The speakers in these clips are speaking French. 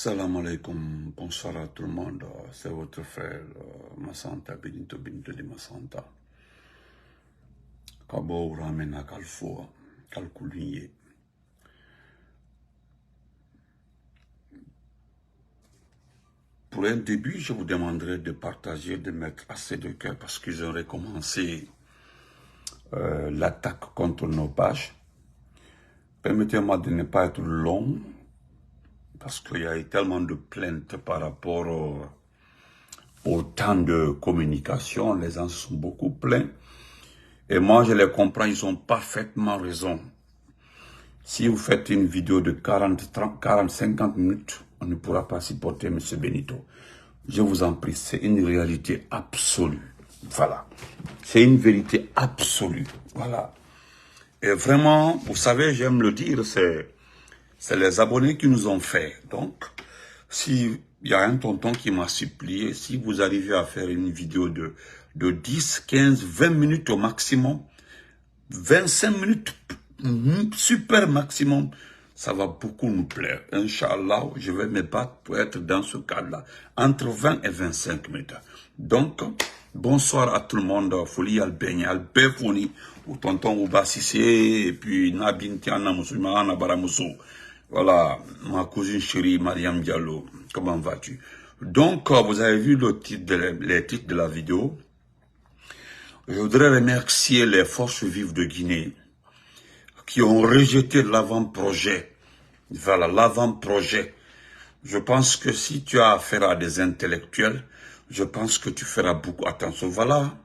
Salam alaikum, bonsoir à tout le monde, c'est votre frère Massanta Benito Benito de Massanta. Kabo Ramena Kalfoa, Kalkouliye. Pour un début, je vous demanderai de partager, de mettre assez de cœur parce qu'ils auraient commencé l'attaque contre nos pages. Permettez-moi de ne pas être long parce qu'il y a eu tellement de plaintes par rapport au temps de communication. Les gens sont beaucoup plaints. Et moi, je les comprends, ils ont parfaitement raison. Si vous faites une vidéo de 50 minutes, on ne pourra pas supporter M. Benito. Je vous en prie, c'est une réalité absolue. Voilà. C'est une vérité absolue. Voilà. Et vraiment, vous savez, j'aime le dire, c'est les abonnés qui nous ont fait. Donc, s'il y a un tonton qui m'a supplié, si vous arrivez à faire une vidéo de 10, 15, 20 minutes au maximum, 25 minutes, super maximum, ça va beaucoup nous plaire. Inch'Allah, je vais me battre pour être dans ce cadre-là, entre 20 et 25 minutes. Donc, bonsoir à tout le monde. Folie Albeni, Albefoni, ou tonton Ouba Sissé, et puis Nabin Tiana Moussoumana Baramousso. Voilà, ma cousine chérie, Mariam Diallo. Comment vas-tu? Donc, vous avez vu les titres de la vidéo. Je voudrais remercier les forces vives de Guinée qui ont rejeté l'avant-projet. Voilà, l'avant-projet. Je pense que si tu as affaire à des intellectuels, je pense que tu feras beaucoup attention. Voilà.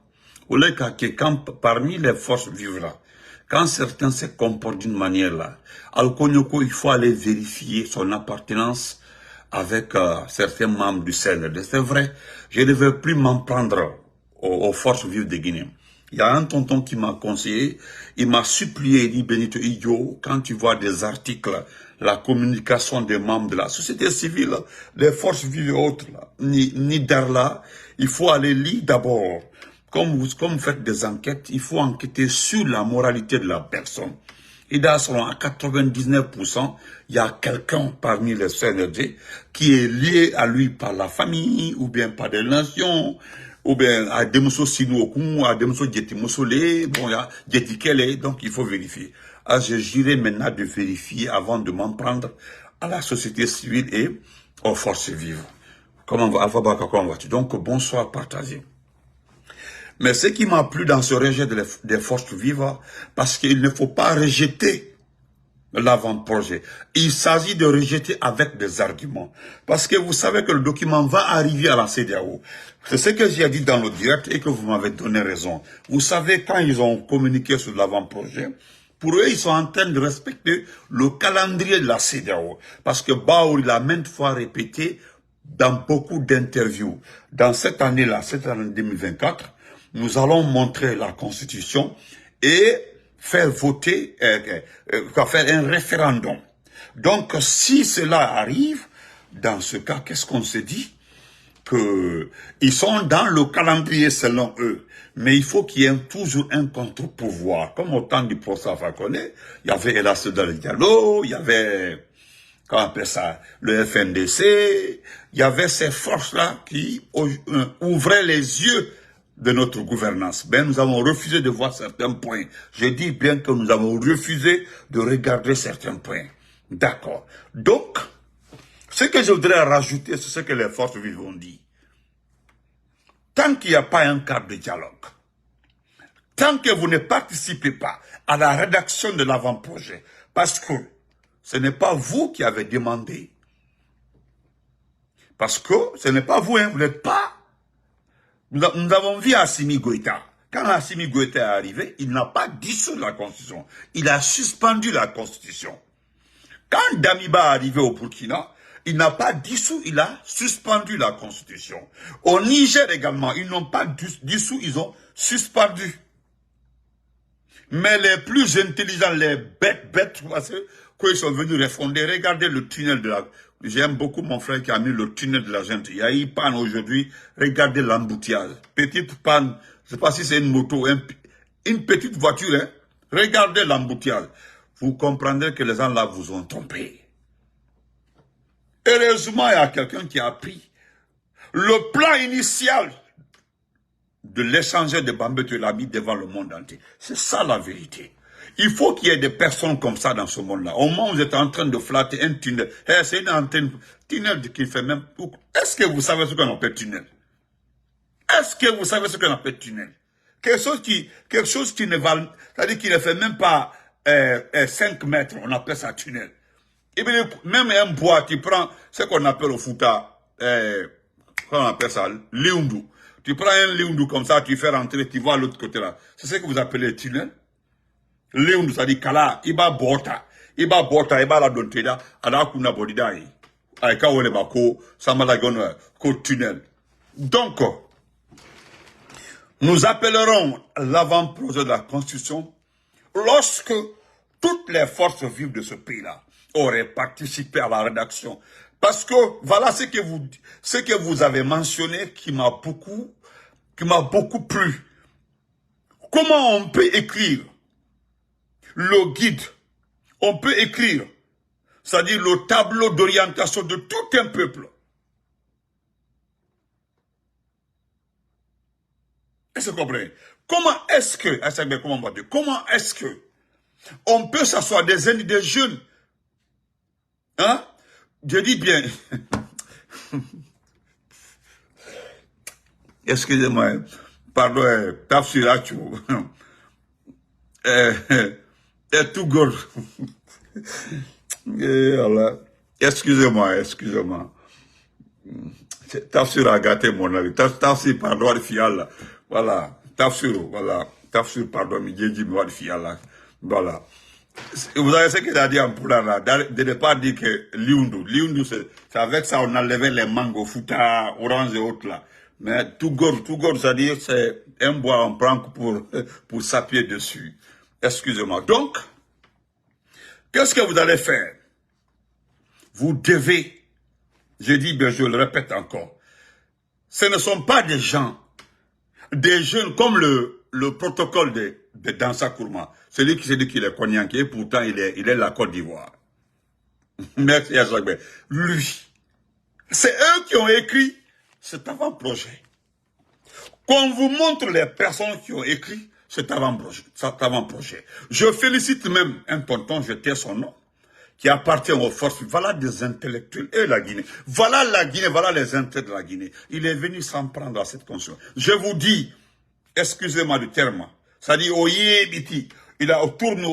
Parmi les forces vives là, quand certains se comportent d'une manière là, Al-Konyoko, il faut aller vérifier son appartenance avec certains membres du CNRD. C'est vrai, je ne veux plus m'en prendre aux forces vives de Guinée. Il y a un tonton qui m'a conseillé, il m'a supplié, il dit Benito Idio, quand tu vois des articles, la communication des membres de la société civile, des forces vives et autres, là, ni d'Arla, il faut aller lire d'abord. Comme vous faites des enquêtes, il faut enquêter sur la moralité de la personne. Et dans selon à 99%, il y a quelqu'un parmi les CNRD qui est lié à lui par la famille, ou bien par des nations, ou bien à Demuso Sinouokou, à Demuso Djetimosole, bon, il y a Djetikele, donc il faut vérifier. Alors, je j'irai maintenant de vérifier avant de m'en prendre à la société civile et aux forces vives. Comment vas-tu? Donc, bonsoir, partagé. Mais ce qui m'a plu dans ce rejet des forces vives, parce qu'il ne faut pas rejeter l'avant-projet. Il s'agit de rejeter avec des arguments. Parce que vous savez que le document va arriver à la CEDEAO. C'est ce que j'ai dit dans le direct et que vous m'avez donné raison. Vous savez, quand ils ont communiqué sur l'avant-projet, pour eux, ils sont en train de respecter le calendrier de la CEDEAO. Parce que Baour, il a maintes fois répété dans beaucoup d'interviews. Dans cette année-là, cette année 2024, nous allons montrer la Constitution et faire voter, faire un référendum. Donc, si cela arrive, dans ce cas, qu'est-ce qu'on se dit? Que ils sont dans le calendrier selon eux. Mais il faut qu'il y ait toujours un contre-pouvoir. Comme au temps du procès Fakone, il y avait Elassodal Diallo, il y avait, comment on appelle ça, le FNDC, il y avait ces forces-là qui ouvraient les yeux de notre gouvernance. Ben, nous avons refusé de voir certains points. Je dis bien que nous avons refusé de regarder certains points. D'accord. Donc, ce que je voudrais rajouter, c'est ce que les forces vives ont dit. Tant qu'il n'y a pas un cadre de dialogue, tant que vous ne participez pas à la rédaction de l'avant-projet, parce que ce n'est pas vous qui avez demandé, parce que ce n'est pas vous, hein, vous n'êtes pas. Nous avons vu Assimi Goïta. Quand Assimi Goïta est arrivé, il n'a pas dissous la Constitution. Il a suspendu la Constitution. Quand Damiba est arrivé au Burkina, il n'a pas dissous, il a suspendu la Constitution. Au Niger également, ils n'ont pas dissous, ils ont suspendu. Mais les plus intelligents, les bêtes, quand ils sont venus refonder, regardez le tunnel de la... J'aime beaucoup mon frère qui a mis le tunnel de la gente. Il y a eu panne aujourd'hui. Regardez l'embouteillage. Petite panne. Je ne sais pas si c'est une moto, une petite voiture. Hein. Regardez l'embouteillage. Vous comprendrez que les gens là vous ont trompé. Heureusement, il y a quelqu'un qui a pris le plan initial de l'échangeur de Bambeto et l'a mis devant le monde entier. C'est ça la vérité. Il faut qu'il y ait des personnes comme ça dans ce monde-là. Au moment où vous êtes en train de flatter un tunnel, c'est une antenne, tunnel qui fait même... Est-ce que vous savez ce qu'on appelle tunnel? Est-ce que vous savez ce qu'on appelle tunnel? Quelque chose qui ne va... C'est-à-dire qu'il ne fait même pas 5 mètres, on appelle ça tunnel. Et bien, même un bois, tu prends ce qu'on appelle au Fouta, comment on appelle ça, liundu. Tu prends un liundu comme ça, tu fais rentrer, tu vas à l'autre côté là. C'est ce que vous appelez tunnel. Liundu, ça dit kala, iba bota, iba la donteda, ala kuna bodidai. Aika wole bako, samalagon, ko tunnel. Donc, nous appellerons l'avant-projet de la Constitution lorsque toutes les forces vives de ce pays-là auraient participé à la rédaction. Parce que voilà ce que vous avez mentionné qui m'a beaucoup plu. Comment on peut écrire le guide, on peut écrire, c'est-à-dire le tableau d'orientation de tout un peuple. Est-ce que vous comprenez? Comment est-ce que on peut s'asseoir des jeunes, hein? Je dis bien, excusez-moi, pardon, Tafsirachu, tout gourde. Excusez-moi. Tafsir a gâté mon avis. Tafsir, pardon, le fial. Voilà. Tafsir, pardon, le fial. Voilà. Vous avez ce qu'il a dit en Poula, là, de ne pas dire que Liundu, c'est avec ça on enlevait les mangues, Fouta, orange et autres là. Mais tout gourde, c'est-à-dire c'est un bois, on prend pour s'appuyer dessus. Excusez-moi. Donc, qu'est-ce que vous allez faire? Vous devez, je dis, ben je le répète encore, ce ne sont pas des gens, des jeunes comme le protocole de Dansa Kourma. Celui qui se dit qu'il est cognaqué, pourtant il est la Côte d'Ivoire. Merci à Jacques. Lui, c'est eux qui ont écrit cet avant-projet. Qu'on vous montre les personnes qui ont écrit cet avant-projet. Je félicite même un tonton, je tais son nom, qui appartient aux forces. Voilà des intellectuels et la Guinée. Voilà la Guinée, voilà les intérêts de la Guinée. Il est venu s'en prendre à cette conscience. Je vous dis, excusez-moi du terme, ça dit oye biti. Il a tourné.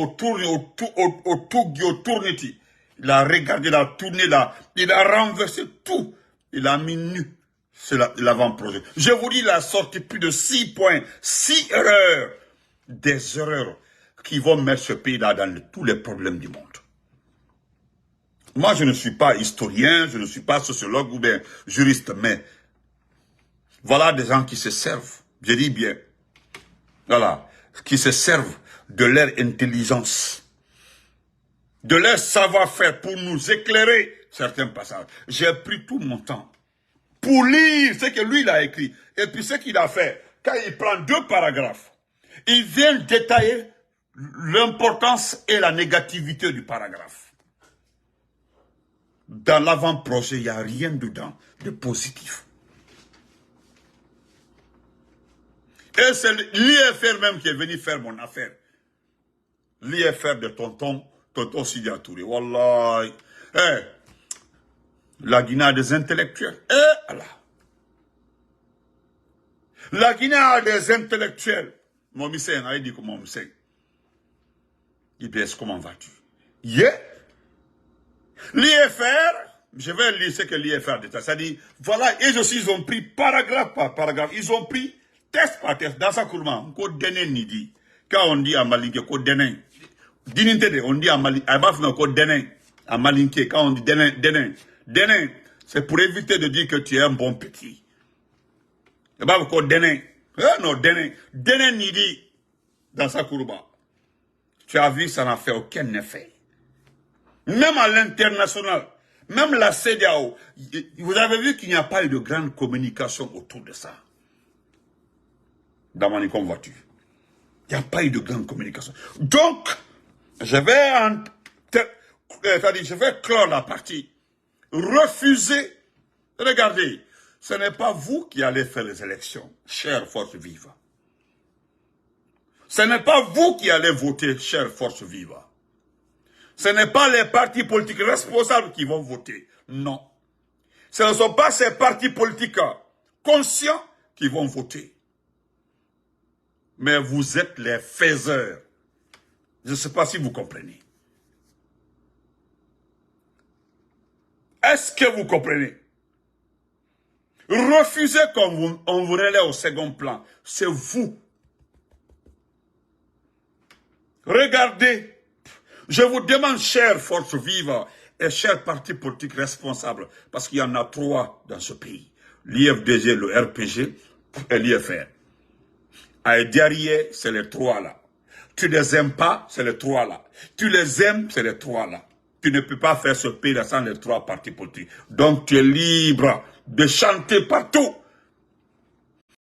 Il a regardé, il a tourné là, il a renversé tout. Il a mis nu. C'est l'avant-projet. Je vous dis, il a sorti plus de 6 points, 6 erreurs. Des erreurs qui vont mettre ce pays-là dans tous les problèmes du monde. Moi, je ne suis pas historien, je ne suis pas sociologue ou bien juriste, mais voilà des gens qui se servent, je dis bien, voilà, qui se servent de leur intelligence, de leur savoir-faire pour nous éclairer certains passages. J'ai pris tout mon temps pour lire ce que lui, il a écrit. Et puis ce qu'il a fait, quand il prend 2 paragraphes, il vient détailler l'importance et la négativité du paragraphe. Dans l'avant-projet, il n'y a rien dedans de positif. Et c'est l'IFR même qui est venu faire mon affaire. L'IFR de tonton Sidia Touré. Wallah. La Guinée a des intellectuels. La Guinée a des intellectuels. Mon monsieur, il dit comment monsieur. Il dit, comment vas-tu? L'IFR, je vais lire ce que l'IFR dit. C'est-à-dire, voilà, et aussi, ils ont pris paragraphe par paragraphe. Ils ont pris test par test. Dans sa courma, on dit nidi. Quand on dit à Malinké, on dit dénin. On dit à Malinké, à Malinké, quand on dit dénin. Dénin, c'est pour éviter de dire que tu es un bon petit. Et bah, vous dénin. Non, dénin. Dénin nidi. Dans sa courba. Tu as vu, ça n'a fait aucun effet. Même à l'international, même la CEDEAO, vous avez vu qu'il n'y a pas eu de grande communication autour de ça. Dans mon voiture. Il n'y a pas eu de grande communication. Donc, je vais clore la partie. refusez. Regardez, ce n'est pas vous qui allez faire les élections, chère force vive. Ce n'est pas vous qui allez voter, chère force vive. Ce n'est pas les partis politiques responsables qui vont voter. Non. Ce ne sont pas ces partis politiques conscients qui vont voter. Mais vous êtes les faiseurs. Je ne sais pas si vous comprenez. Est-ce que vous comprenez? Refusez qu'on vous relaie au second plan. C'est vous. Regardez. Je vous demande, chère force vive et chers partis politiques responsables, parce qu'il y en a 3 dans ce pays. L'IFDG, le RPG et l'IFR. Et derrière, c'est les 3 là. Tu les aimes pas, c'est les 3 là. Tu les aimes, c'est les 3 là. Tu ne peux pas faire ce pays sans les 3 partis politiques. Donc tu es libre de chanter partout.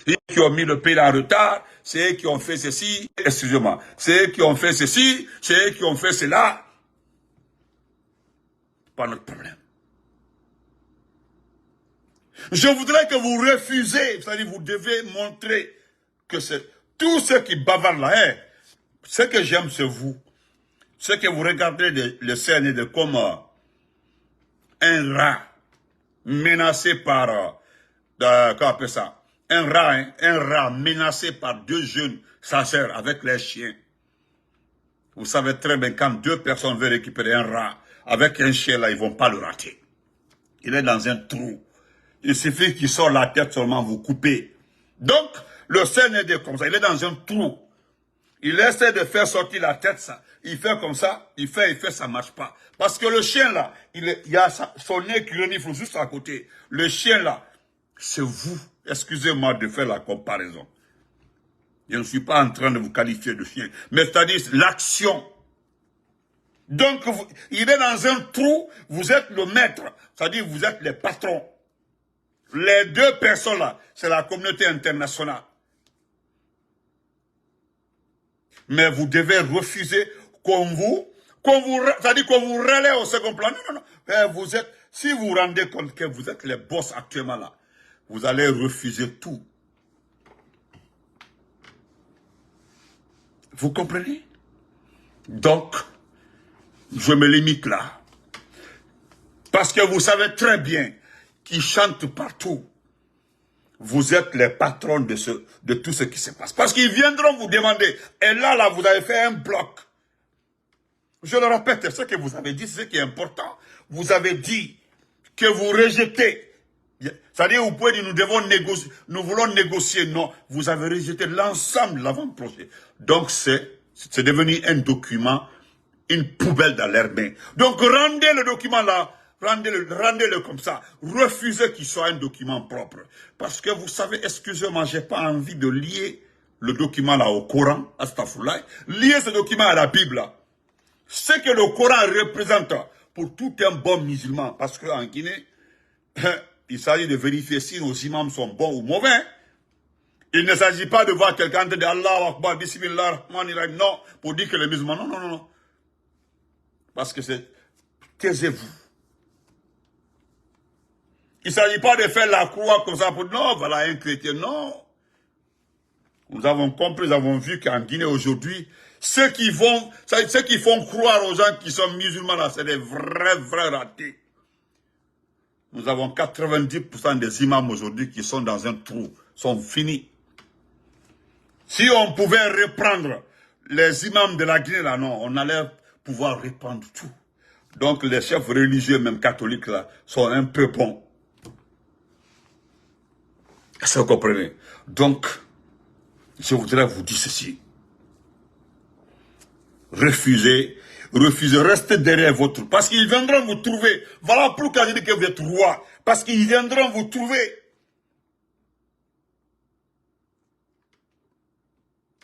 Ceux qui ont mis le pays en retard, c'est eux qui ont fait ceci, excusez-moi, c'est eux qui ont fait ceci, c'est eux qui ont fait cela. Pas notre problème. Je voudrais que vous refusez, c'est-à-dire vous devez montrer que c'est tous ceux qui bavardent là, hein, ce que j'aime c'est vous. Ce que vous regardez le CND comme un rat menacé par, comment on appelle ça? Un rat menacé par 2 jeunes chasseurs avec les chiens. Vous savez très bien, quand 2 personnes veulent récupérer un rat, avec un chien là, ils ne vont pas le rater. Il est dans un trou. Il suffit qu'il sorte la tête seulement, vous coupez. Donc, le CND comme ça, il est dans un trou. Il essaie de faire sortir la tête, ça. Il fait comme ça, il fait, ça ne marche pas. Parce que le chien là, il y a son nez qui renifle juste à côté. Le chien là, c'est vous. Excusez-moi de faire la comparaison. Je ne suis pas en train de vous qualifier de chien. Mais c'est-à-dire l'action. Donc, il est dans un trou, vous êtes le maître. C'est-à-dire vous êtes les patrons. Les 2 personnes là, c'est la communauté internationale. Mais vous devez refuser c'est-à-dire qu'on vous relaie au second plan. Non, non, non. Vous êtes, si vous vous rendez compte que vous êtes les boss actuellement là, vous allez refuser tout. Vous comprenez? Donc, je me limite là. Parce que vous savez très bien qu'ils chantent partout. Vous êtes les patrons de tout ce qui se passe. Parce qu'ils viendront vous demander. Et là, vous avez fait un bloc. Je le répète, ce que vous avez dit, c'est ce qui est important. Vous avez dit que vous rejetez. C'est-à-dire, vous pouvez dire, nous voulons négocier. Non, vous avez rejeté l'ensemble de l'avant-projet. Donc, c'est devenu un document, une poubelle dans l'air main. Donc, rendez le document là. Rendez-le comme ça. Refusez qu'il soit un document propre. Parce que vous savez, excusez-moi, j'ai pas envie de lier le document là au Coran, astaghfirullah. Lier ce document à la Bible là. Ce que le Coran représente pour tout un bon musulman. Parce qu'en Guinée, il s'agit de vérifier si nos imams sont bons ou mauvais. Il ne s'agit pas de voir quelqu'un de Allah Akbar, Bismillah, Rahman Rahim. Non, pour dire que les musulmans, non, non, non, non. Parce que c'est, taisez-vous. Il ne s'agit pas de faire la croix comme ça pour non, voilà un chrétien, non. Nous avons compris, nous avons vu qu'en Guinée aujourd'hui, ceux qui font croire aux gens qui sont musulmans là, c'est des vrais ratés. Nous avons 90% des imams aujourd'hui qui sont dans un trou, sont finis. Si on pouvait reprendre les imams de la Guinée là, non, on allait pouvoir reprendre tout. Donc les chefs religieux, même catholiques là, sont un peu bons. Est-ce que vous comprenez? Donc, je voudrais vous dire ceci. Refusez, restez derrière votre... Parce qu'ils viendront vous trouver. Voilà pourquoi je dis que vous êtes roi. Parce qu'ils viendront vous trouver.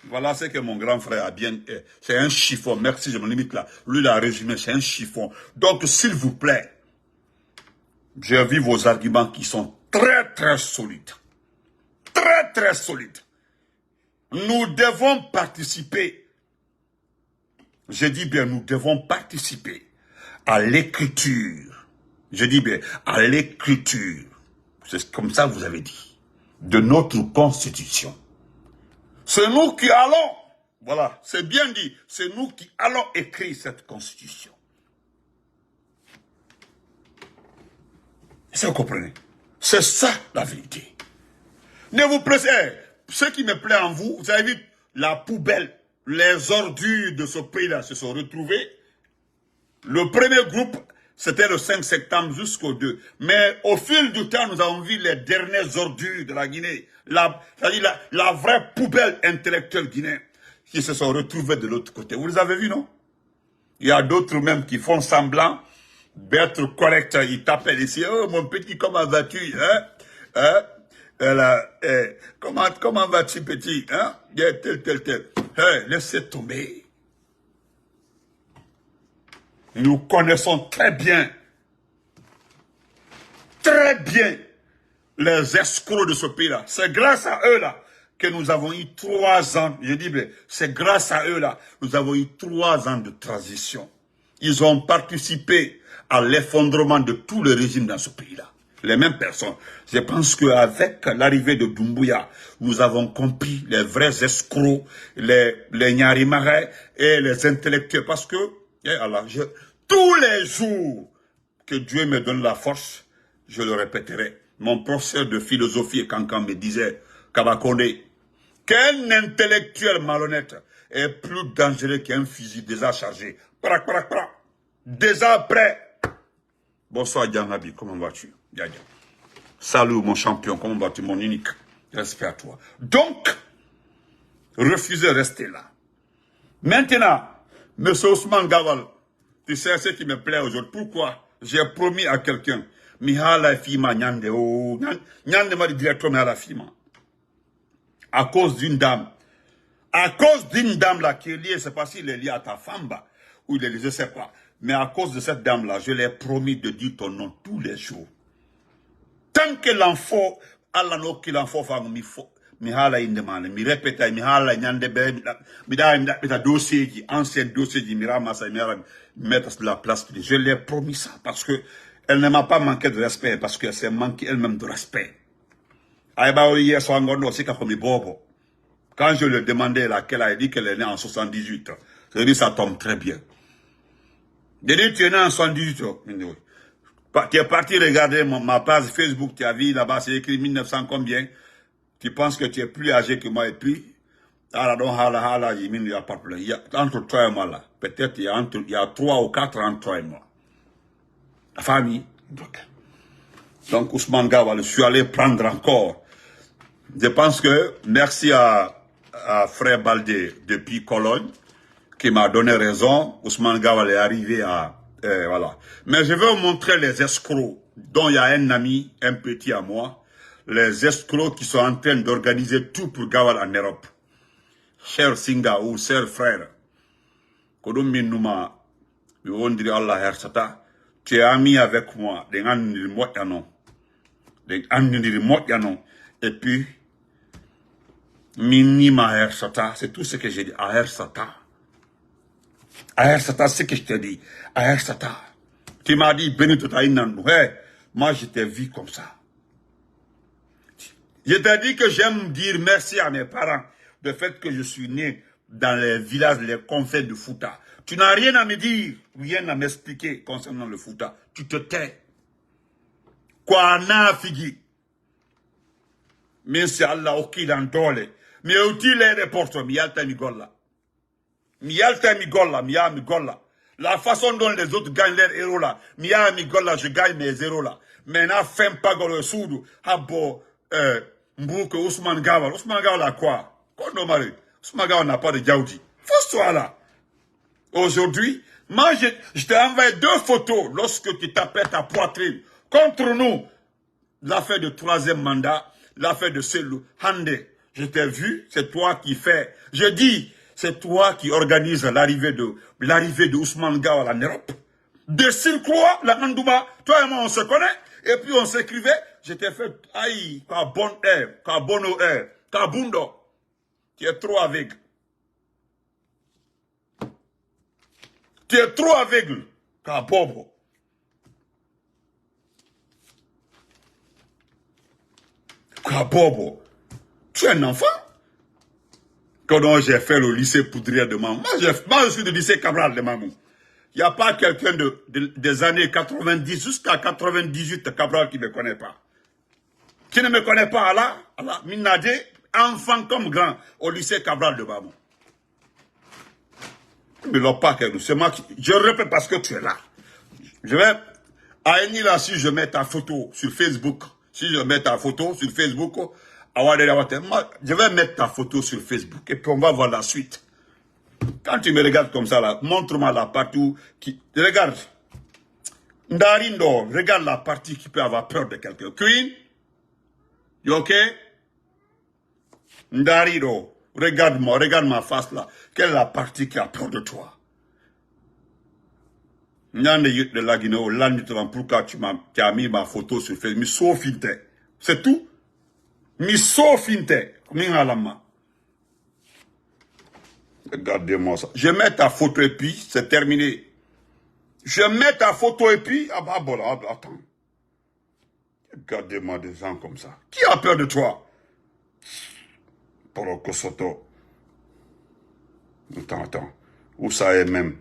Voilà ce que mon grand frère a bien... C'est un chiffon. Merci, je me limite là. Lui, il a résumé, c'est un chiffon. Donc, s'il vous plaît, j'ai vu vos arguments qui sont très solides. Très solides. Nous devons participer. Je dis bien, nous devons participer à l'écriture Je dis bien, à l'écriture, c'est comme ça que vous avez dit, de notre constitution. C'est nous qui allons, voilà, c'est bien dit, c'est nous qui allons écrire cette constitution. Est-ce que vous comprenez? C'est ça la vérité. Ne vous pressez, ce qui me plaît en vous, vous avez vu la poubelle, les ordures de ce pays-là se sont retrouvées. Le premier groupe, c'était le 5 septembre jusqu'au 2. Mais au fil du temps, nous avons vu les dernières ordures de la Guinée. C'est-à-dire la vraie poubelle intellectuelle guinéenne qui se sont retrouvées de l'autre côté. Vous les avez vus, non? Il y a d'autres même qui font semblant d'être corrects. Ils t'appellent ici. Oh, mon petit, comment vas-tu? Comment vas-tu, petit? Hein? Tel. Laissez tomber. Nous connaissons très bien les escrocs de ce pays-là. C'est grâce à eux-là que nous avons eu 3 ans. Je dis, c'est grâce à eux-là nous avons eu 3 ans de transition. Ils ont participé à l'effondrement de tout le régime dans ce pays-là. Les mêmes personnes. Je pense qu'avec l'arrivée de Doumbouya, nous avons compris les vrais escrocs, les Nyarimarais et les intellectuels. Parce que, tous les jours que Dieu me donne la force, je le répéterai. Mon professeur de philosophie et Cancan me disait, Kabakone, qu'un intellectuel malhonnête est plus dangereux qu'un fusil déjà chargé. Déjà prêt. Bonsoir Djanabi, comment vas-tu? Salut mon champion, comment vas-tu, mon unique? Respect à toi. Donc, refusez de rester là. Maintenant, M. Ousmane Gawal, tu sais ce qui me plaît aujourd'hui. Pourquoi? J'ai promis à quelqu'un, Mihala Fima Nyande, Nyande m'a dit directement Mihala Fima. À cause d'une dame. À cause d'une dame là qui est liée, c'est pas s'il est lié à ta femme, bah, ou il est lié, je sais pas. Mais à cause de cette dame là, je l'ai promis de dire ton nom tous les jours. Tant que l'enfant, Allah no qu'il l'enfant fa mi hala indemane, mi répéta, mi hala nyande be, mi da dossier qui, ancien dossier qui mi ramassa, mi mettre sur la place. Je l'ai promis ça parce que elle ne m'a pas manqué de respect, parce qu'elle s'est manqué elle-même de respect. Aïba hier soir, c'est comme bobo. Quand je lui ai demandé laquelle a dit qu'elle est née en 78, je lui ai dit ça tombe très bien. J'ai dit tu es né en 78, tu es parti regarder ma page Facebook, tu as vu là-bas, c'est écrit 1900 combien. Tu penses que tu es plus âgé que moi et puis, entre toi et moi là, peut-être il y a 3 ou 4 entre toi et moi. La famille. Donc Ousmane Gawal, je suis allé prendre encore. Je pense que merci à Frère Baldé depuis Cologne, qui m'a donné raison. Ousmane Gawal est arrivé à... voilà. Mais je vais vous montrer les escrocs, dont il y a un ami, un petit à moi, les escrocs qui sont en train d'organiser tout pour Gawal en Europe. Cher Singa ou cher frère, Kodum Minuma, on dirait Allah Hersata, tu es ami avec moi, et puis, Minima Hersata, c'est tout ce que j'ai dit, Hersata. Hersata, c'est ce que je t'ai dit, Hersata. Tu m'as dit, Benito Taïnan, ouais, moi je t'ai vu comme ça. Je t'ai dit que j'aime dire merci à mes parents, du fait que je suis né dans les villages, les confins de Fouta. Tu n'as rien à me dire, rien à m'expliquer concernant le Fouta. Tu te tais. Quoi n'a figi. Mais c'est Allah ok dans dole. Mais aussi les reporters, miyalta migolla. Miyalta migolla, miya migolla. La façon dont les autres gagnent leurs héros là, miya migolla, je gagne mes héros là. Maintenant, fin pas dans le sud, habo, Mbouke Ousmane Gawal. Ousmane Gawal a quoi? Ousmane Gawal n'a pas de Djaoudi. Faut soit là. Aujourd'hui, moi, je t'ai envoyé 2 photos lorsque tu tapais ta poitrine contre nous. L'affaire de 3e mandat, l'affaire de Selou, Hande. Je t'ai vu, c'est toi qui fais. Je dis, c'est toi qui organise l'arrivée de Ousmane Gawal en Europe. De Silkroa, la Nandouma, toi et moi on se connaît, et puis on s'écrivait, je t'ai fait, aïe, quoi bon air, quoi bono air, quoi bundo. Tu es trop aveugle. Tu es trop aveugle, quoi bobo. Ah, Bobo, tu es un enfant? Quand j'ai fait le lycée Poudrière de Mamou, moi je suis du lycée Cabral de Mamou. Il n'y a pas quelqu'un des années 90 jusqu'à 98 Cabral qui ne me connaît pas. Qui ne me connaît pas, Allah, Minadé, enfant comme grand, au lycée Cabral de Mamou. Mais là, pas que nous, c'est moi qui... Je répète parce que tu es là. Je vais... Aïni là, si je mets ta photo sur Facebook, je vais mettre ta photo sur Facebook et puis on va voir la suite. Quand tu me regardes comme ça là, montre-moi la partie qui... Regarde. Ndarindo, regarde la partie qui peut avoir peur de quelqu'un. Queen, you okay? Ndarindo, regarde-moi, regarde ma face là. Quelle est la partie qui a peur de toi? De la Guinée, pourquoi tu as mis ma photo sur Facebook? C'est tout. Regardez-moi ça. Je mets ta photo et puis c'est terminé. Je mets ta photo et puis... Ah bah bon, attends. Regardez-moi des gens comme ça. Qui a peur de toi? Poro Kosoto. Attends. Où ça est même?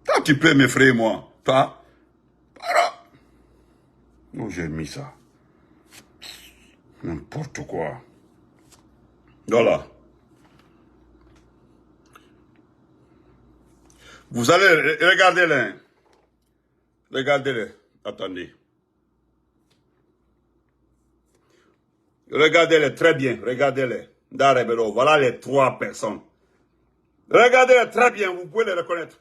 Toi, tu peux m'effrayer, moi. Toi? Voilà. Où j'ai mis ça? N'importe quoi. Voilà. Vous allez, regardez-les. Regardez-les. Attendez. Regardez-les très bien. Regardez-les. Voilà les 3 personnes. Regardez-les très bien. Vous pouvez les reconnaître.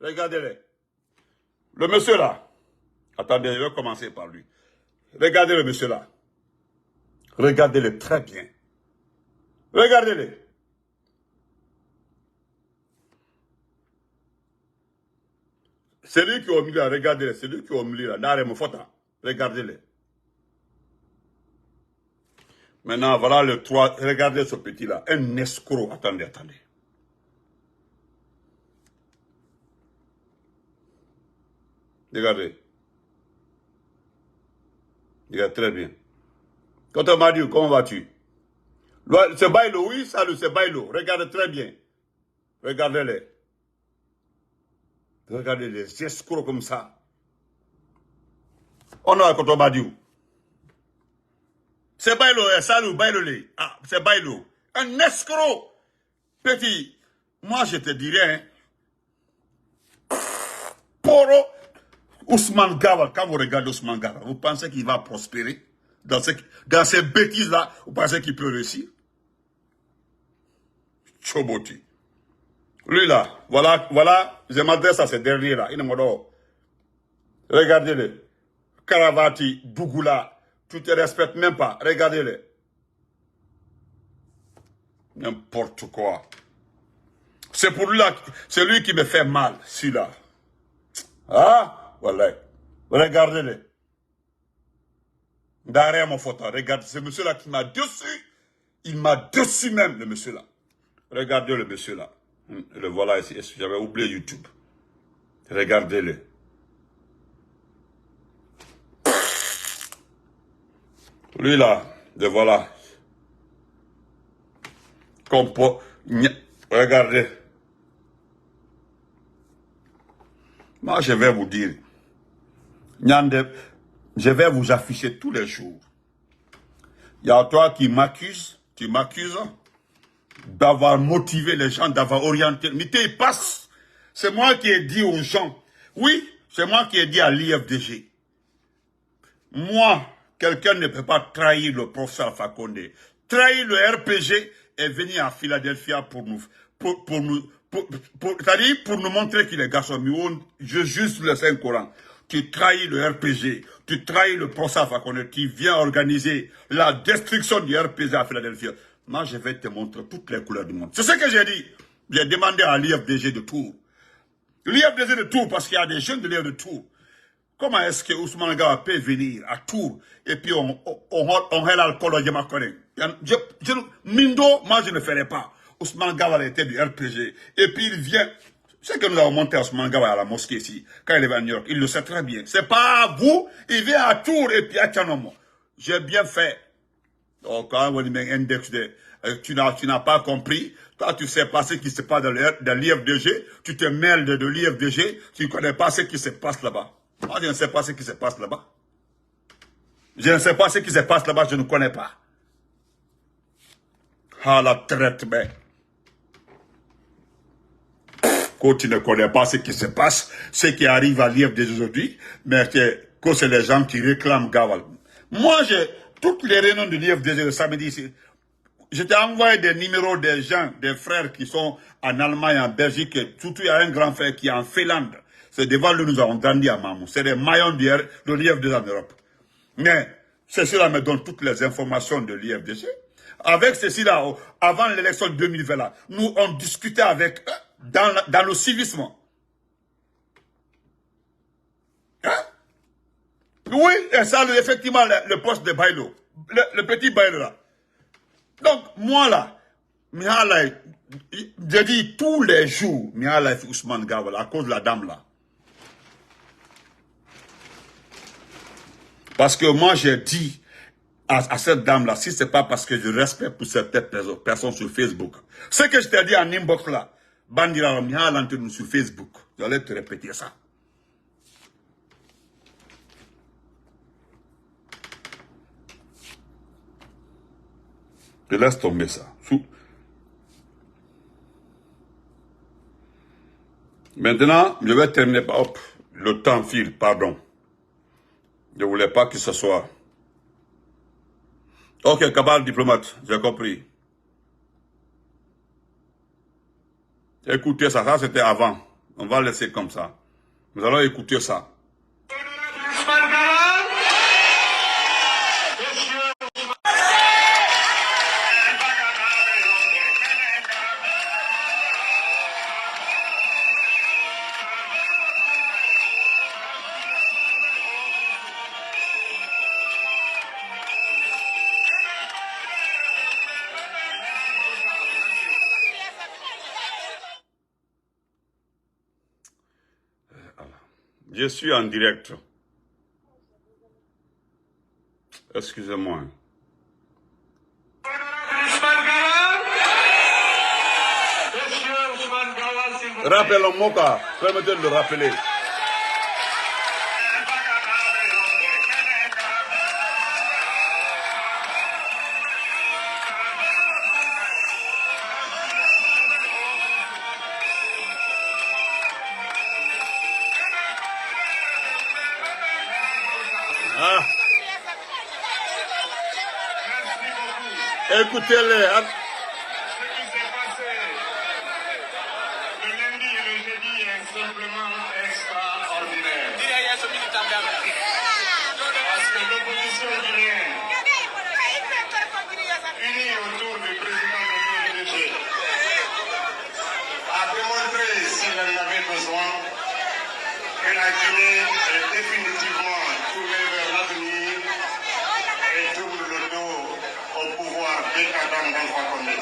Regardez-les. Le monsieur là. Attendez, je vais commencer par lui. Regardez le monsieur là. Regardez-le très bien. Regardez-le. C'est lui qui est au milieu, regardez-le. C'est lui qui est au milieu là. Regardez-le. Maintenant, voilà le 3. Regardez ce petit là. Un escroc. Attendez. Regardez. Regarde très bien. Quand on m'a dit, comment vas-tu? C'est Bailo, oui, salut, c'est Bailo. Regarde très bien. Regardez-les. Regardez les escrocs comme ça. On a quand on m'a dit. C'est Bailo, salut, Bailo. Ah, c'est Bailo. Un escroc. Petit, moi je te dirais, Poro, Ousmane Gava, quand vous regardez Ousmane Gava, vous pensez qu'il va prospérer dans ces bêtises-là? Vous pensez qu'il peut réussir? Choboti. Lui là, voilà, je m'adresse à ce dernier-là. Regardez-le. Karavati, Dougoula, tu te respectes même pas. Regardez-le. N'importe quoi. C'est pour lui là, c'est lui qui me fait mal, celui-là. Ah, voilà. Regardez-le. Derrière mon photo, regardez, ce monsieur-là qui m'a dessus. Il m'a dessus même, le monsieur-là. Regardez le monsieur-là. Le voilà ici. J'avais oublié YouTube. Regardez-le. Lui là, le voilà. Regardez. Moi, je vais vous dire. Nyande, je vais vous afficher tous les jours. Il y a toi qui m'accuse, tu m'accuses d'avoir motivé les gens, d'avoir orienté. Mais il passe. C'est moi qui ai dit aux gens. Oui, c'est moi qui ai dit à l'IFDG. Moi, quelqu'un ne peut pas trahir le professeur Alpha Condé. Trahir le RPG et venir à Philadelphia pour nous montrer qu'il est garçon. Je juge le Saint-Coran. Tu trahis le RPG, tu trahis le professeur Alpha Condé, tu viens organiser la destruction du RPG à Philadelphia. Moi, je vais te montrer toutes les couleurs du monde. C'est ce que j'ai dit. J'ai demandé à l'IFDG de Tours. L'IFDG de Tours, parce qu'il y a des jeunes de l'IFDG de Tours. Comment est-ce que Ousmane Gava peut venir à Tours et puis on a l'alcool au Yamakone? Mindo, moi je ne ferai pas. Ousmane Gava était du RPG. Et puis il vient. C'est que nous avons monté Ousmane Gava à la mosquée ici, quand il est à New York. Il le sait très bien. C'est pas vous, il vient à Tours et puis à Tchanomo. J'ai bien fait. Donc, quand on met un index tu n'as pas compris. Toi, tu ne sais pas ce qui se passe dans l'IFDG. Tu te mêles de l'IFDG. Tu ne connais pas ce qui se passe là-bas. Moi, je ne sais pas ce qui se passe là-bas. Je ne sais pas ce qui se passe là-bas. Je ne connais pas. Ah, la traite, mais. Quand tu ne connais pas ce qui se passe, ce qui arrive à l'IFDG aujourd'hui, mais que c'est les gens qui réclament Gawal. Moi, j'ai toutes les réunions de l'IFDG le samedi ici. Je t'ai envoyé des numéros des gens, des frères qui sont en Allemagne, en Belgique, et surtout il y a un grand frère qui est en Finlande. C'est devant lui nous avons grandi à Mamou. C'est des maillons de l'IFDG en Europe. Mais ceci-là me donne toutes les informations de l'IFDG. Avec ceci-là, avant l'élection de 2020, là, nous on discutait avec eux dans le civisme. Hein? Oui, et ça, effectivement, le poste de Bailo. Le petit Bailo là. Donc, moi là, je dis tous les jours, Miala Ousmane Gawal, à cause de la dame là. Parce que moi, j'ai dit à cette dame-là, si c'est pas parce que je respecte pour certaines personnes sur Facebook, ce que je t'ai dit en inbox là, Bandira Miala sur Facebook, j'allais te répéter ça. Je laisse tomber ça. Maintenant, je vais terminer par... Hop, le temps file, pardon. Je ne voulais pas que ce soit... Ok, cabal diplomate, j'ai compris. Écoutez ça, ça c'était avant. On va laisser comme ça. Nous allons écouter ça. Je suis en direct. Excusez-moi. Rappelons Moka. Permettez de le rappeler. Ah. Écoutez-les. Ce qui s'est passé le lundi et le jeudi est simplement extraordinaire. Parce que l'opposition guinéenne, unie autour du président de l'UNDG, a démontré, s'il en avait besoin, que la Guinée est définitivement tournée vers l'avenir et tourne le dos au pouvoir décadent d'Alpha Condé.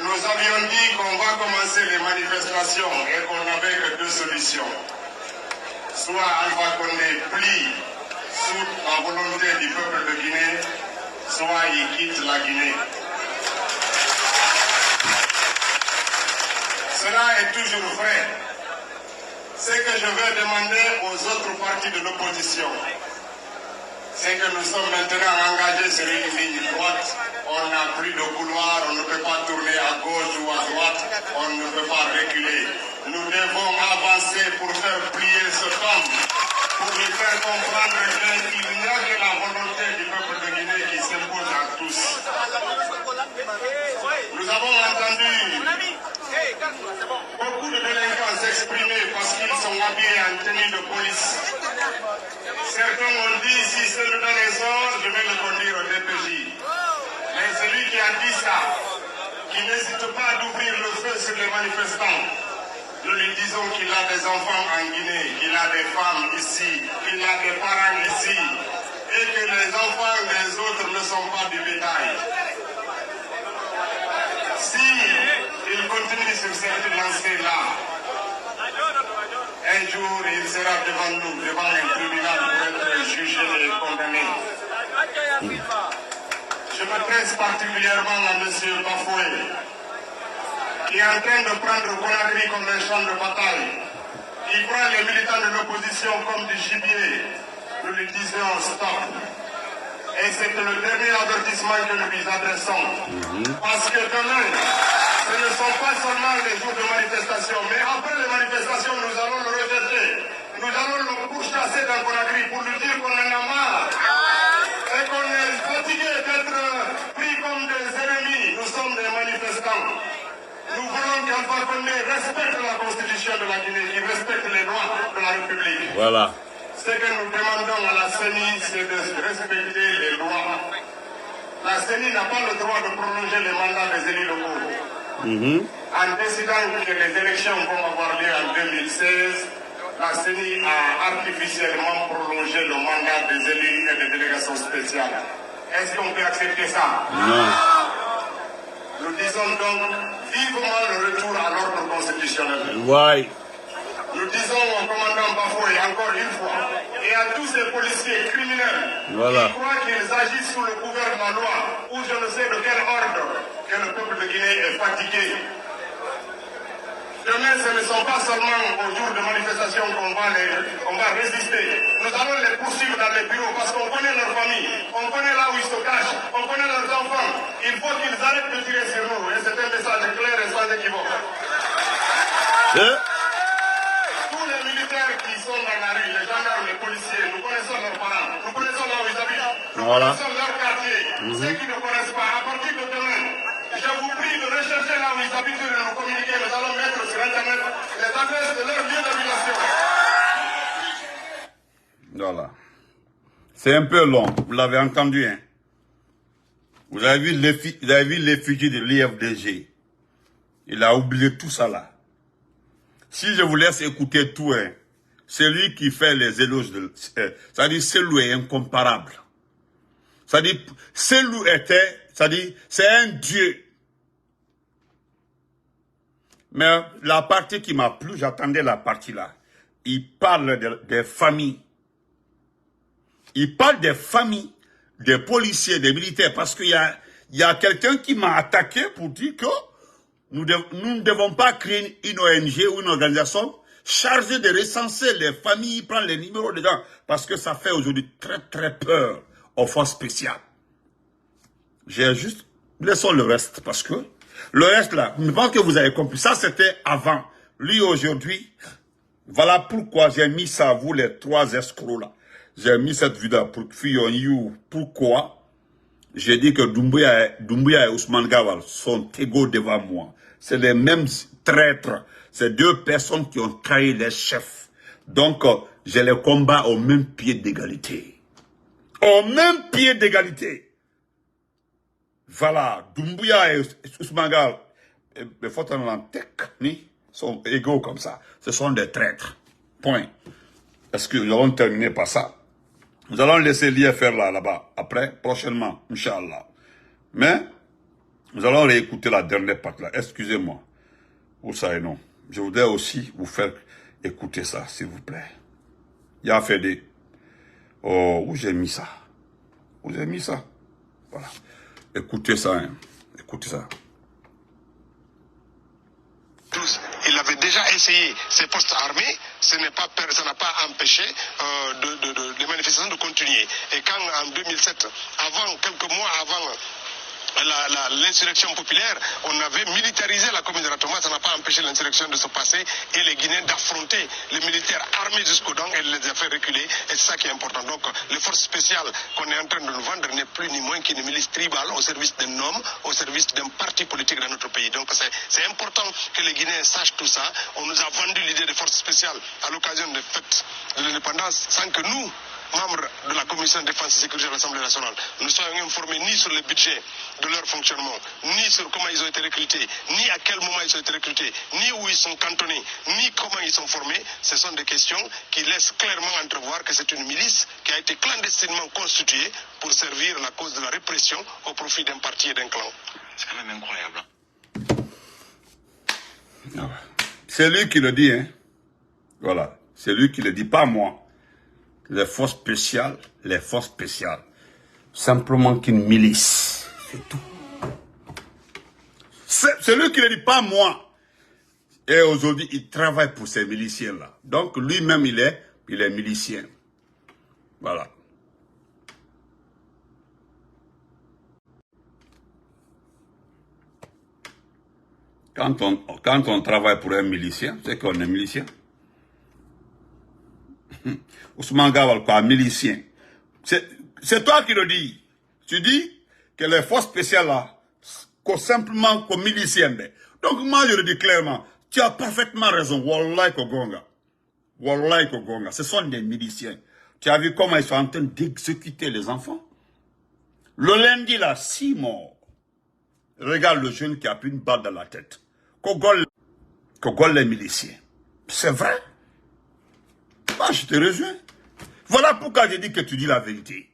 Nous avions dit qu'on va commencer les manifestations et qu'on n'avait que deux solutions. Soit Alpha Condé plie sous la volonté du peuple de Guinée, soit il quitte la Guinée. Cela est toujours vrai. Ce que je vais demander aux autres partis de l'opposition, c'est que nous sommes maintenant engagés sur une ligne droite. On n'a plus de couloir, on ne peut pas tourner à gauche ou à droite, on ne peut pas reculer. Nous devons avancer pour faire plier ce camp, pour lui faire comprendre qu'il n'y a que la volonté du peuple de Guinée qui s'impose à tous. Nous avons entendu beaucoup de délinquants s'exprimer parce qu'ils sont habillés en tenue de police. Certains ont dit, si c'est le dans les ordres, je vais le conduire au DPJ. Mais celui qui a dit ça, qui n'hésite pas d'ouvrir le feu sur les manifestants, nous lui disons qu'il a des enfants en Guinée, qu'il a des femmes ici, qu'il a des parents ici, et que les enfants des autres ne sont pas du bétail. Si il continue sur cette lancée-là, un jour il sera devant nous, devant un tribunal pour être jugé et condamné. m'adresse particulièrement à M. Bafoué, qui est en train de prendre Conakry comme un champ de bataille. Il prend les militants de l'opposition comme du gibier. Nous lui disons stop. Et c'est le dernier avertissement que nous lui adressons. Parce que demain, ce ne sont pas seulement les jours de manifestation, mais après les manifestations, nous allons le rejeter. Nous allons le pourchasser dans Conakry pour lui dire qu'on en a marre. Et qu'on est fatigué d'être pris comme des ennemis. Nous sommes des manifestants. Nous voulons qu'Alpha Condé respecte la constitution de la Guinée, qu'il respecte les lois de la République. Voilà. Ce que nous demandons à la CENI, c'est de respecter les lois. La CENI n'a pas le droit de prolonger les mandats des élus locaux. En décidant que les élections vont avoir lieu en 2016, la CENI a artificiellement prolongé le mandat des élus et des délégations spéciales. Est-ce qu'on peut accepter ça? Non. Nous disons donc vivement le retour à l'ordre constitutionnel. Ouais. Nous disons au commandant Bafoué encore une fois, et à tous ces policiers criminels qui croient qu'ils agissent sous le couvert de la loi, ou je ne sais de quel ordre, que le peuple de Guinée est fatigué. Demain, ce ne sont pas seulement aux jours de manifestation qu'on va résister. Nous allons les poursuivre dans les bureaux parce qu'on connaît leur famille, on connaît là où ils se cachent, on connaît leurs enfants. Il faut qu'ils arrêtent de tirer sur nous. Et c'est un message clair et sans équivoque. Tous les militaires qui sont dans la rue, les gendarmes, les policiers, nous connaissons leurs parents, nous connaissons là où ils habitent, nous connaissons leur quartier. Ceux qui ne connaissent pas, à partir de demain, je vous prie de rechercher là où ils habitent et de nous communiquer. Nous allons mettre sur Internet les adresses de leur lieu d'habitation. Voilà. C'est un peu long, vous l'avez entendu, hein. Vous avez vu l'effigie de l'IFDG. Il a oublié tout ça là. Si je vous laisse écouter tout, hein, c'est lui qui fait les éloges de... c'est-à-dire, Selou est incomparable. C'est-à-dire, Selou était... C'est-à-dire, c'est un dieu. Mais la partie qui m'a plu, j'attendais la partie là. Il parle des familles. Il parle des familles, des policiers, des militaires, parce qu'il y a quelqu'un qui m'a attaqué pour dire que nous ne devons pas créer une ONG ou une organisation chargée de recenser les familles, prendre les numéros dedans, parce que ça fait aujourd'hui très très peur aux forces spéciales. J'ai juste... Laissons le reste, parce que le reste là, je pense que vous avez compris, ça c'était avant. Lui aujourd'hui, voilà pourquoi j'ai mis ça à vous les trois escrocs là. J'ai mis cette vidéo pour Fillon. Pourquoi? J'ai dit que Doumbouya et Ousmane Gawal sont égaux devant moi. C'est les mêmes traîtres. C'est deux personnes qui ont trahi les chefs. Donc, je les combats au même pied d'égalité. Au même pied d'égalité. Voilà. Doumbouya et Ousmane Gawal, les Fotanlantek, sont égaux comme ça. Ce sont des traîtres. Point. Est-ce que nous allons terminer par ça? Nous allons laisser l'IFR là-bas, après, prochainement, Inch'Allah. Mais, nous allons réécouter la dernière partie là. Excusez-moi. Vous savez, non. Je voudrais aussi vous faire écouter ça, s'il vous plaît. Il y a fait des... Oh, où j'ai mis ça? Où j'ai mis ça? Voilà. Écoutez ça, hein. Écoutez ça. Il avait déjà essayé ces postes armés, ça n'a pas empêché les manifestations de continuer. Et quand en 2007, quelques mois avant l'insurrection populaire, on avait militarisé la commune de Ratoma, ça n'a pas empêché l'insurrection de se passer et les Guinéens d'affronter les militaires armés jusqu'aux dents et les a fait reculer. Et c'est ça qui est important. Donc les forces spéciales qu'on est en train de nous vendre n'est plus ni moins qu'une milice tribale au service d'un homme, au service d'un parti politique dans notre pays. Donc c'est important que les Guinéens sachent tout ça. On nous a vendu l'idée des forces spéciales à l'occasion des fêtes de l'indépendance sans que nous, membres de la Commission de défense et sécurité de l'Assemblée nationale, nous soyons informés ni sur le budget de leur fonctionnement, ni sur comment ils ont été recrutés, ni à quel moment ils ont été recrutés, ni où ils sont cantonnés, ni comment ils sont formés. Ce sont des questions qui laissent clairement entrevoir que c'est une milice qui a été clandestinement constituée pour servir la cause de la répression au profit d'un parti et d'un clan. C'est quand même incroyable. C'est lui qui le dit, hein. Voilà. C'est lui qui le dit, pas moi. Les forces spéciales. Simplement qu'une milice. C'est tout. C'est lui qui ne dit pas moi. Et aujourd'hui, il travaille pour ces miliciens-là. Donc lui-même, il est milicien. Voilà. Quand on travaille pour un milicien, c'est qu'on est milicien. Ousmane Gawal, quoi, milicien. C'est toi qui le dis. Tu dis que les forces spéciales là, simplement comme miliciennes. Donc moi je le dis clairement, tu as parfaitement raison. Wallahi Kogonga. Wallahi Kogonga. Ce sont des miliciens. Tu as vu comment ils sont en train d'exécuter les enfants? Le lundi là, 6 morts. Regarde le jeune qui a pris une balle dans la tête. Kogol les miliciens. C'est vrai. Moi, je te rejoins. Voilà pourquoi j'ai dit que tu dis la vérité.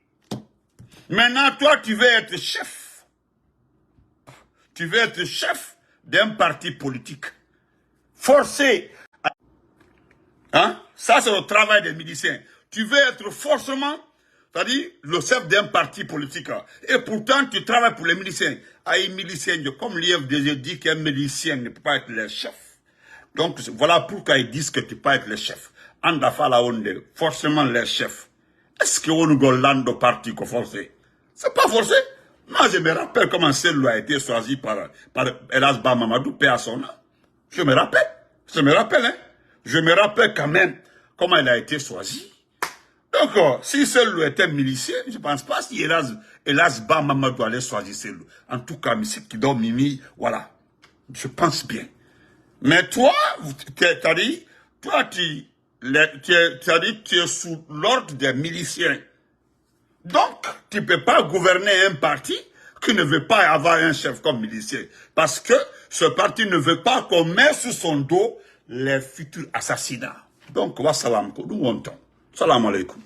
Maintenant, toi, tu veux être chef. Tu veux être chef d'un parti politique. Forcé. Hein? Ça, c'est le travail des miliciens. Tu veux être forcément, c'est-à-dire le chef d'un parti politique. Et pourtant, tu travailles pour les miliciens. Les miliciens, comme l'IFDG dit qu'un milicien ne peut pas être le chef. Donc, voilà pourquoi ils disent que tu peux pas être le chef. Andafala Onde, forcément les chefs. Est-ce que on go lando parti qu'on forcé? C'est pas forcé. Moi, je me rappelle comment celle a été choisi par Elasba Mamadou, paix à son nom. Je me rappelle, hein. Je me rappelle quand même comment elle a été choisie. Donc, si celle était milicien, je ne pense pas si Elasba Mamadou allait choisir celle. En tout cas, M. Kido Mimi, voilà. Je pense bien. Mais toi, tu as dit, toi, tu es sous l'ordre des miliciens. Donc, tu ne peux pas gouverner un parti qui ne veut pas avoir un chef comme milicien. Parce que ce parti ne veut pas qu'on mette sous son dos les futurs assassinats. Donc, wassalam, nous montons. Salam alaikum.